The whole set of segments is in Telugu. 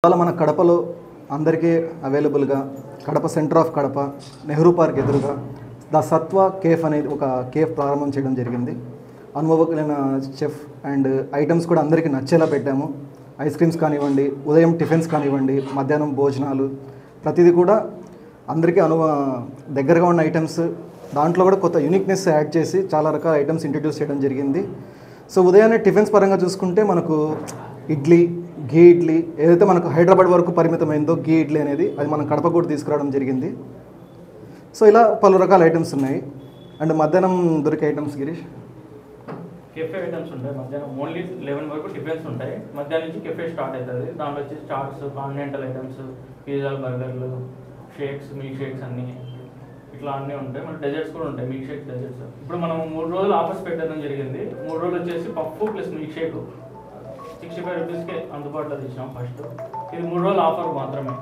ఇవాళ మన కడపలో అందరికీ అవైలబుల్గా Kadapa centre of Kadapa Nehru park ఎదురుగా ద సత్వ కేఫ్ అనేది ఒక కేఫ్ ప్రారంభం చేయడం జరిగింది. అనుభవకులైన చెఫ్ అండ్ ఐటమ్స్ కూడా అందరికీ నచ్చేలా పెట్టాము. ఐస్ క్రీమ్స్ కానివ్వండి, ఉదయం టిఫిన్స్ కానివ్వండి, మధ్యాహ్నం భోజనాలు, ప్రతిదీ కూడా అందరికీ దగ్గరగా ఉన్న ఐటమ్స్, దాంట్లో కూడా కొత్త యూనిక్నెస్ యాడ్ చేసి చాలా రకాల ఐటమ్స్ ఇంట్రడ్యూస్ చేయడం జరిగింది. సో ఉదయాన్నే టిఫిన్స్ పరంగా చూసుకుంటే మనకు ఇడ్లీ, ఘీ ఇడ్లీ, ఏదైతే మనకు హైదరాబాద్ వరకు పరిమితమైందో ఘీ ఇడ్లీ అనేది, అది మనం కడప కూడా తీసుకురావడం జరిగింది. సో ఇలా పలు రకాల ఐటమ్స్ ఉన్నాయి. అండ్ మధ్యాహ్నం దొరికే ఐటమ్స్ గిరీష్, కెఫే ఐటమ్స్ ఉంటాయి. మధ్యాహ్నం ఓన్లీ 11 వరకు టిఫిన్స్ ఉంటాయి. మధ్యాహ్నం నుంచి కెఫే స్టార్ట్ అవుతుంది. దాంట్లో వచ్చేసి చాట్స్, కాంటినెంటల్ ఐటమ్స్, పిజ్జాలు, బర్గర్లు, షేక్స్, మిల్క్ షేక్స్ అన్నీ ఇట్లా అన్నీ ఉంటాయి. మన డెజర్ట్స్ కూడా ఉంటాయి, మిల్క్ షేక్ డెజర్ట్స్. ఇప్పుడు మనం 3 రోజులు ఆఫర్స్ పెట్టడం జరిగింది. 3 రోజులు వచ్చేసి పప్పు ప్లస్ మిల్క్ షేక్ 65 రూపీస్కే అందుబాటులో తెచ్చినాం ఫస్ట్. ఇది 3 రోజుల ఆఫర్ మాత్రమే.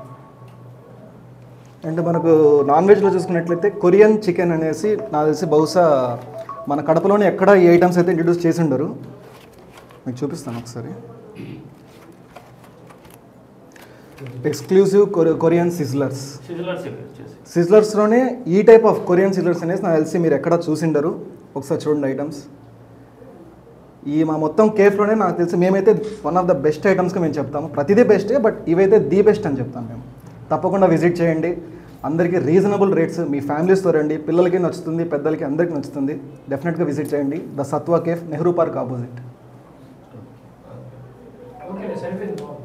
అండ్ మనకు నాన్ వెజ్లో చూసుకున్నట్లయితే కొరియన్ చికెన్ అనేసి నాకు తెలిసి బహుశా మన కడపలోనే ఎక్కడ ఈ ఐటమ్స్ అయితే ఇంట్రడ్యూస్ చేసి ఉండరు. మీకు చూపిస్తాను ఒకసారి. Exclusive Korean sizzlers. సిజ్లర్స్లోనే ఈ టైప్ ఆఫ్ కొరియన్ సిజ్లర్స్ అనేసి నాకు తెలిసి మీరు ఎక్కడ చూసిండరు. ఒకసారి చూడండి ఐటమ్స్. ఈ మా మొత్తం కేఫ్లోనే నాకు తెలిసి మేమైతే వన్ ఆఫ్ ద బెస్ట్ ఐటమ్స్గా మేము చెప్తాము. ప్రతిదీ బెస్టే, బట్ ఇవైతే ది బెస్ట్ అని చెప్తాం మేము. తప్పకుండా విజిట్ చేయండి. అందరికీ రీజనబుల్ రేట్స్. మీ ఫ్యామిలీస్తో రండి, పిల్లలకి నచ్చుతుంది, పెద్దలకి అందరికీ నచ్చుతుంది. డెఫినెట్గా విజిట్ చేయండి. ద సత్వ కేఫ్, నెహ్రూ పార్క్ ఆపోజిట్.